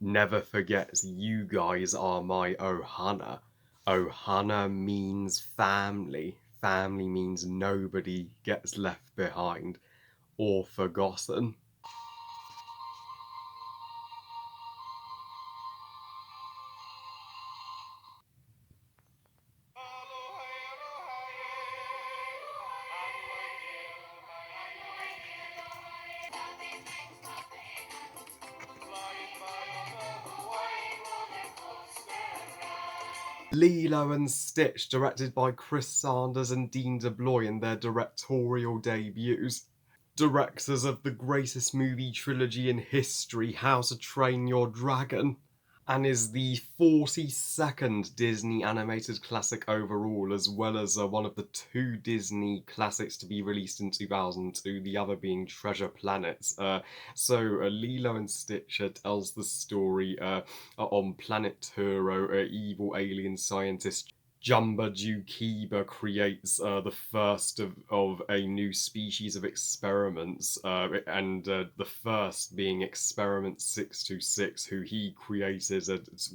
never forgets you guys are my ohana. Ohana means family. Family means nobody gets left behind or forgotten. Lilo and Stitch, directed by Chris Sanders and Dean Deblois in their directorial debuts. Directors of the greatest movie trilogy in history, How to Train Your Dragon, and is the 42nd Disney animated classic overall, as well as one of the two Disney classics to be released in 2002, the other being Treasure Planet. Lilo and Stitch tells the story on planet Turo, evil alien scientist Jumba Jukiba creates the first of a new species of experiments, and the first being Experiment 626, who he created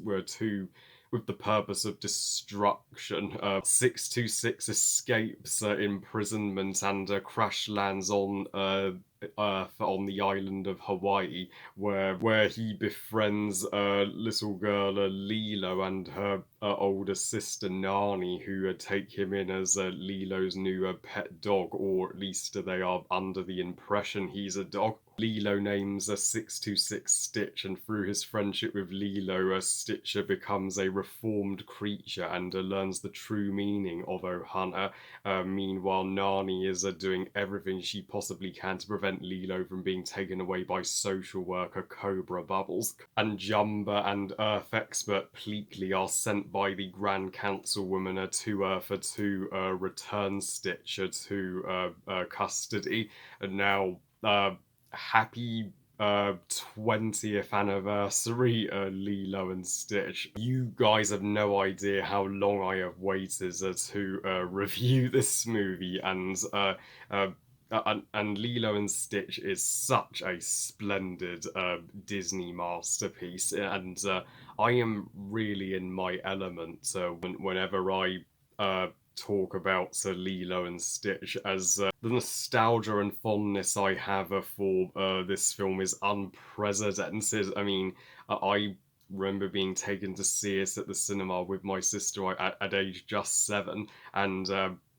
were two with the purpose of destruction. 626 escapes imprisonment and crash lands on Earth on the island of Hawaii, where he befriends a little girl, Lilo, and her older sister Nani, who take him in as Lilo's new pet dog, or at least they are under the impression he's a dog. Lilo names a 626 Stitch, and through his friendship with Lilo, Stitcher becomes a reformed creature and learns the true meaning of Ohana. Meanwhile, Nani is doing everything she possibly can to prevent Lilo from being taken away by social worker Cobra Bubbles. And Jumba and Earth expert Pleakley are sent by the Grand Councilwoman to Earth to return Stitcher to custody. And now, happy 20th anniversary, Lilo and Stitch. You guys have no idea how long I have waited to review this movie, and Lilo and Stitch is such a splendid Disney masterpiece, and I am really in my element whenever I talk about Lilo and Stitch, as the nostalgia and fondness I have for this film is unprecedented. I mean, I remember being taken to see it at the cinema with my sister at age just 7, and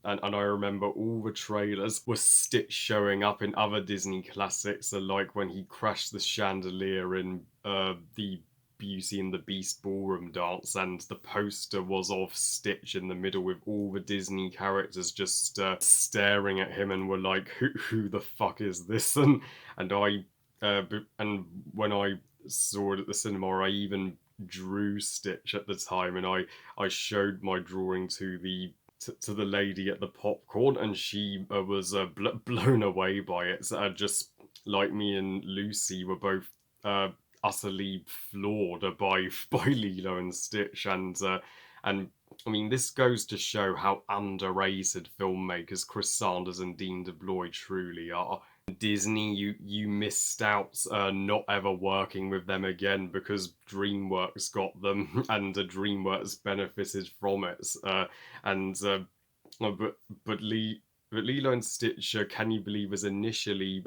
I remember all the trailers were Stitch showing up in other Disney classics, like when he crashed the chandelier in the Beauty and the Beast ballroom dance, and the poster was of Stitch in the middle with all the Disney characters just staring at him and were like, who the fuck is this? And when I saw it at the cinema, I even drew Stitch at the time, and I showed my drawing to the lady at the popcorn, and she was blown away by it. So, just like me and Lucy were both utterly floored by Lilo and Stitch, and I mean, this goes to show how underrated filmmakers Chris Sanders and Dean Deblois truly are. Disney, you missed out not ever working with them again, because DreamWorks got them, and DreamWorks benefited from it. And but but Lee but Lilo and Stitch, can you believe, was initially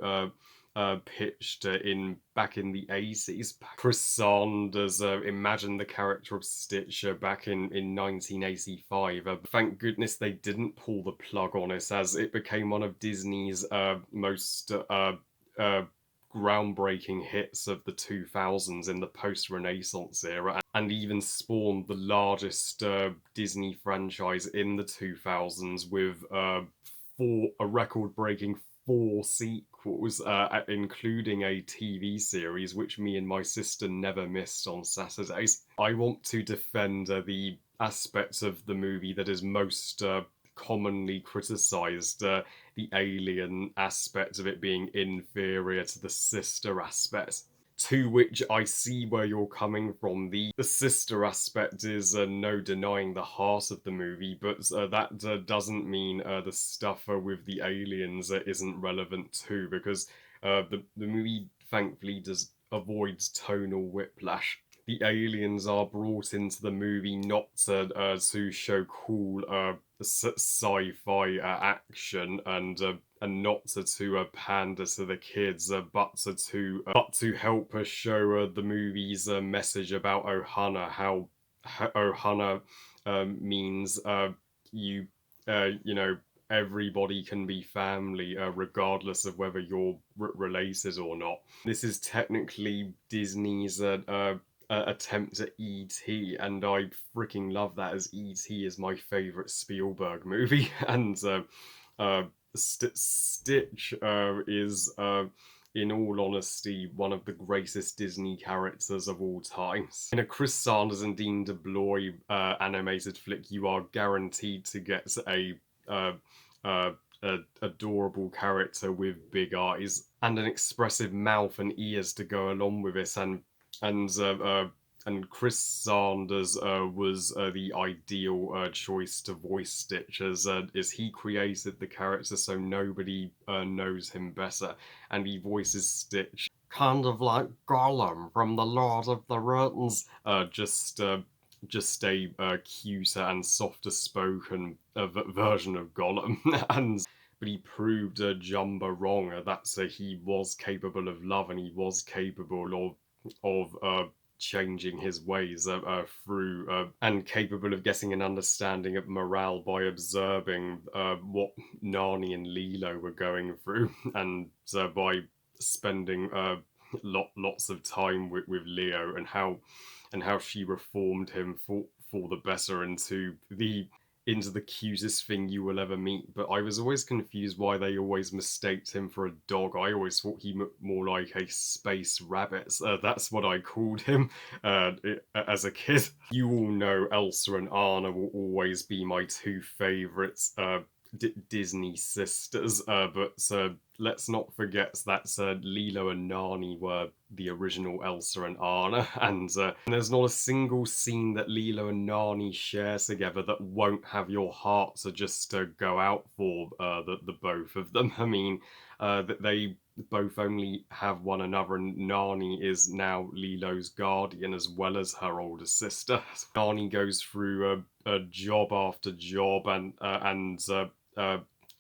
pitched in back in the 80s. Chris Sanders imagined the character of Stitch back in 1985. Thank goodness they didn't pull the plug on it, as it became one of Disney's most groundbreaking hits of the 2000s in the post-Renaissance era, and even spawned the largest Disney franchise in the 2000s with a record-breaking 4 sequels, including a TV series which me and my sister never missed on Saturdays. I want to defend the aspects of the movie that is most commonly criticised, the alien aspect of it being inferior to the sister aspect. To which I see where you're coming from. The sister aspect is no denying the heart of the movie, but that doesn't mean the stuff with the aliens isn't relevant too, because the movie thankfully does avoids tonal whiplash. The aliens are brought into the movie not to show cool sci-fi action and not to pander to the kids, but to help us show the movie's message about Ohana, how Ohana means you you know, everybody can be family regardless of whether you're related or not. This is technically Disney's attempt at E.T., and I freaking love that, as E.T. is my favourite Spielberg movie. And uh, Stitch is, in all honesty, one of the greatest Disney characters of all time. In a Chris Sanders and Dean Deblois animated flick, you are guaranteed to get uh, uh, adorable character with big eyes and an expressive mouth and ears to go along with it, and uh, uh, and Chris Sanders was the ideal choice to voice Stitch, as he created the character so nobody knows him better, and he voices Stitch kind of like Gollum from the Lord of the Rings, just a cuter and softer spoken version of Gollum, and but he proved Jumba wrong. That's he was capable of love, and he was capable of changing his ways through and capable of getting an understanding of morale by observing what Nani and Lilo were going through, and by spending lots of time with Leo, and how she reformed him for the better into the cutest thing you will ever meet. But I was always confused why they always mistaked him for a dog. I always thought he looked more like a space rabbit. That's what I called him as a kid. You all know Elsa and Anna will always be my two favourites Disney sisters, but let's not forget that Lilo and Nani were the original Elsa and Anna, and there's not a single scene that Lilo and Nani share together that won't have your heart to just go out for the both of them. I mean, that they both only have one another, and Nani is now Lilo's guardian as well as her older sister. Nani goes through a job after job, and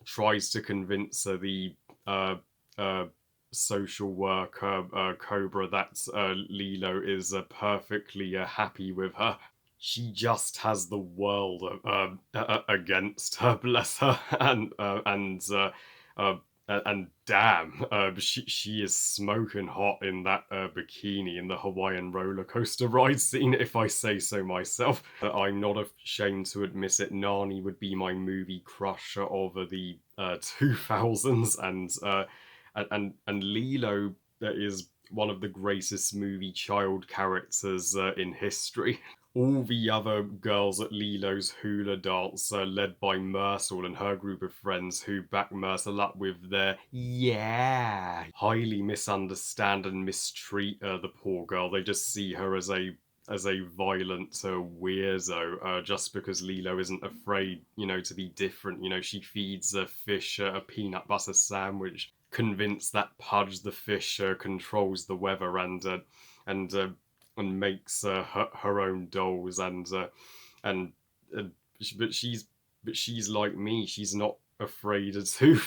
tries to convince the uh, uh, social worker Cobra that Lilo is perfectly happy with her. She just has the world against her, bless her, uh, and damn, she is smoking hot in that bikini in the Hawaiian roller coaster ride scene, if I say so myself. I'm not ashamed to admit it. Nani would be my movie crush of the 2000s, and Lilo is one of the greatest movie child characters in history. All the other girls at Lilo's hula dance are led by Myrtle and her group of friends, who back Myrtle up with their yeah, highly misunderstand and mistreat the poor girl. They just see her as a violent weirdo, just because Lilo isn't afraid, to be different. She feeds a fish a peanut butter sandwich, convinced that Pudge the fish controls the weather, and and makes her own dolls, and uh, but she's like me. She's not afraid to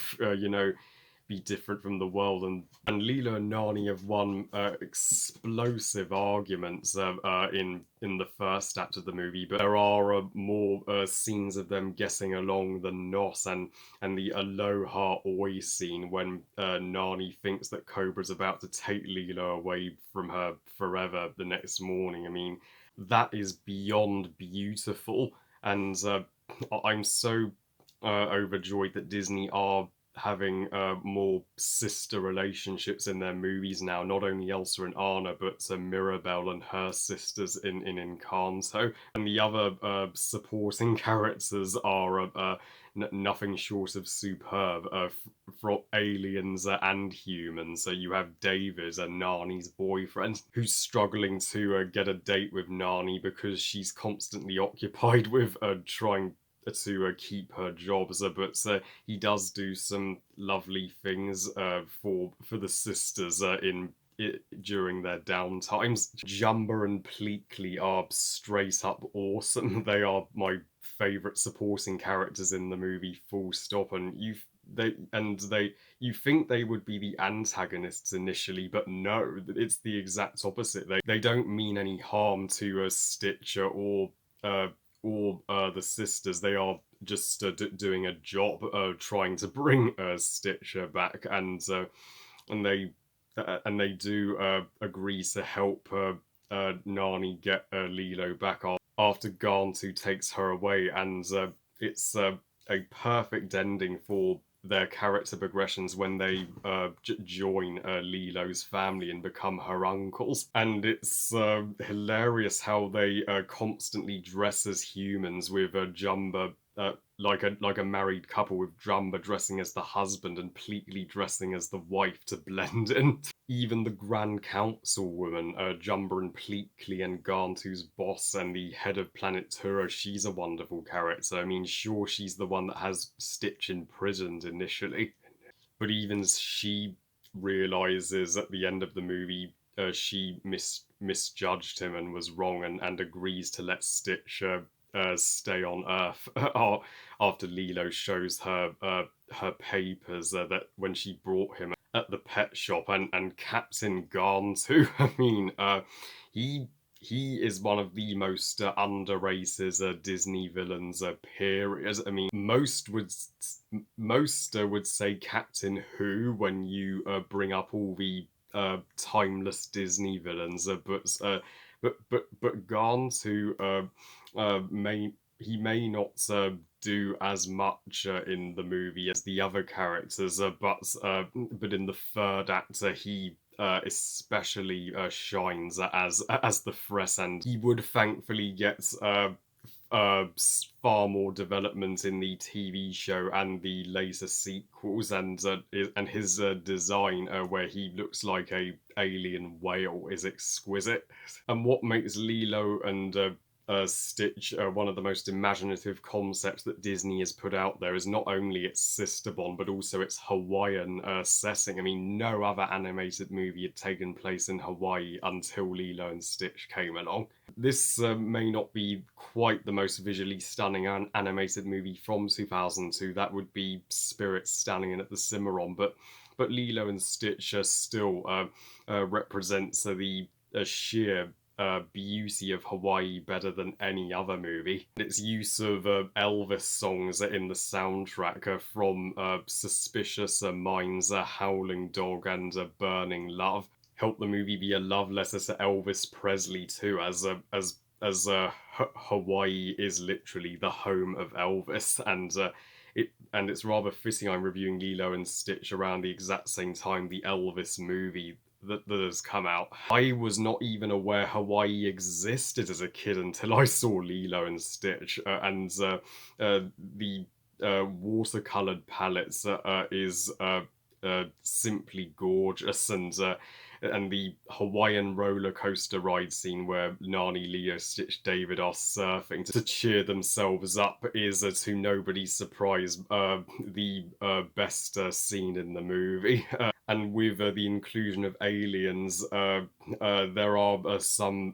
be different from the world, and Lilo and Nani have won explosive arguments in the first act of the movie, but there are more scenes of them getting along than not, and the Aloha Oi scene when Nani thinks that Cobra's about to take Lilo away from her forever the next morning. I mean, that is beyond beautiful, and I'm so overjoyed that Disney are having more sister relationships in their movies now. Not only Elsa and Anna, but Mirabelle and her sisters in Encanto, and the other supporting characters are nothing short of superb, for aliens and humans. So you have David, Nani's boyfriend, who's struggling to get a date with Nani because she's constantly occupied with trying to keep her jobs, but he does do some lovely things for the sisters during their downtimes. Jumba and Pleakley are straight up awesome. They are my favourite supporting characters in the movie, full stop. And you think they would be the antagonists initially, but no, it's the exact opposite. They don't mean any harm to Stitcher uh, or the sisters. They are just doing a job, trying to bring Stitcher back, and they do agree to help Nani get Lilo back after Gantu takes her away, and it's a perfect ending for their character progressions when they join Lilo's family and become her uncles. And it's hilarious how they constantly dress as humans with Jumba. Like a married couple, with Jumba dressing as the husband and Pleakley dressing as the wife to blend in. Even the Grand Councilwoman, Jumba and Pleakley and Gantu's boss and the head of Planet Turo, she's a wonderful character. I mean, sure, she's the one that has Stitch imprisoned initially, but even she realizes at the end of the movie she misjudged him and was wrong, and agrees to let Stitch stay on Earth after Lilo shows her her papers that when she brought him at the pet shop, and Captain Garntu. I mean, he he is one of the most underrated Disney villains. Period. I mean, most would say Captain Who when you bring up all the timeless Disney villains, but Garntu may not do as much in the movie as the other characters, but in the third act he especially shines as the Fress, and he would thankfully get uh, far more development in the TV show and the later sequels, and his design, where he looks like a alien whale, is exquisite. And what makes Lilo and Stitch, one of the most imaginative concepts that Disney has put out there, is not only its sister bond, but also its Hawaiian setting. I mean, no other animated movie had taken place in Hawaii until Lilo and Stitch came along. This may not be quite the most visually stunning animated movie from 2002. That would be Spirit standing in at the Cimarron, but Lilo and Stitch still represents the sheer beauty of Hawaii better than any other movie. Its use of Elvis songs in the soundtrack from Suspicious Minds, Howling Dog, and Burning Love helped the movie be a love letter to Elvis Presley too, as Hawaii is literally the home of Elvis, and it's rather fitting I'm reviewing Lilo and Stitch around the exact same time the Elvis movie that has come out. I was not even aware Hawaii existed as a kid until I saw Lilo and Stitch, and the watercolored palettes is simply gorgeous, and the Hawaiian roller coaster ride scene where Nani, Leo, Stitch, David are surfing to cheer themselves up is, to nobody's surprise, the best scene in the movie. And with the inclusion of aliens, there are some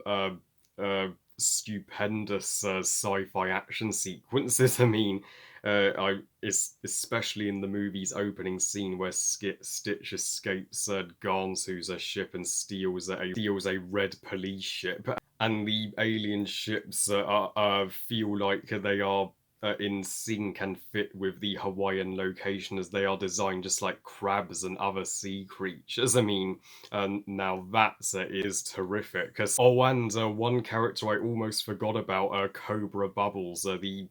stupendous sci-fi action sequences. I mean, especially in the movie's opening scene where Stitch escapes Gansu's ship and steals a red police ship, and the alien ships feel like they are in sync and fit with the Hawaiian location, as they are designed just like crabs and other sea creatures. I mean, now that is terrific. Oh, and one character I almost forgot about, Cobra Bubbles, the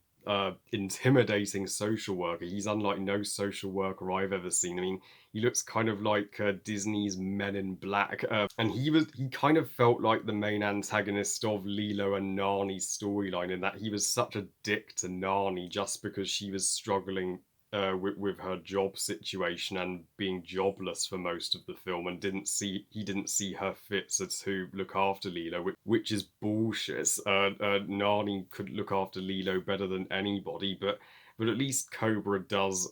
intimidating social worker. He's unlike no social worker I've ever seen. I mean, he looks kind of like Disney's Men in Black, and he kind of felt like the main antagonist of Lilo and Nani's storyline, in that he was such a dick to Nani just because she was struggling with her job situation and being jobless for most of the film, and he didn't see her fit to look after Lilo, which is bullshit. Nani could look after Lilo better than anybody, but at least Cobra does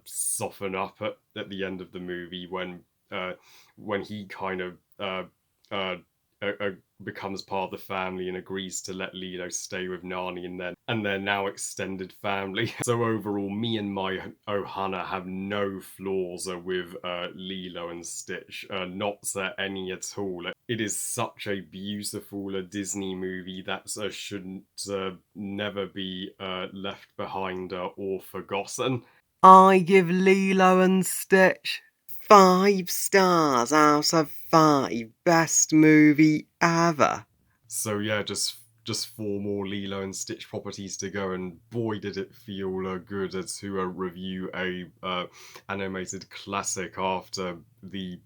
soften up at the end of the movie when when he kind of uh, uh, uh, becomes part of the family and agrees to let Lilo stay with Nani and they're now extended family. So overall, me and my Ohana have no flaws with Lilo and Stitch, not any at all. It is such a beautiful Disney movie that shouldn't never be left behind or forgotten. I give Lilo and Stitch 5 stars out of 5. Best movie ever. So yeah, just 4 more Lilo and Stitch properties to go, and boy did it feel good to review a animated classic after the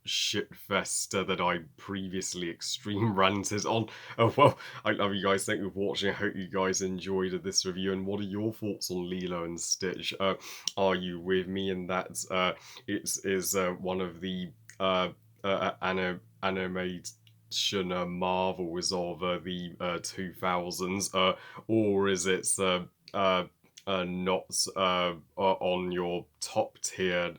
shitfest that I previously extreme ranted on. Oh well, I love you guys. Thank you for watching. I hope you guys enjoyed this review. And what are your thoughts on Lilo and Stitch? Are you with me in that it is one of the animated marvels of the 2000s, or is it uh, not on your top tier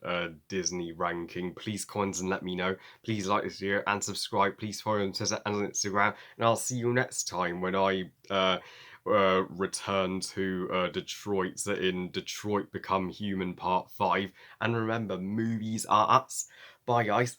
Disney ranking? Please comment and let me know. Please like this video and subscribe. Please follow me on Twitter and on Instagram. And I'll see you next time when I return to Detroit in Detroit Become Human Part 5. And remember, movies are us. Bye, guys.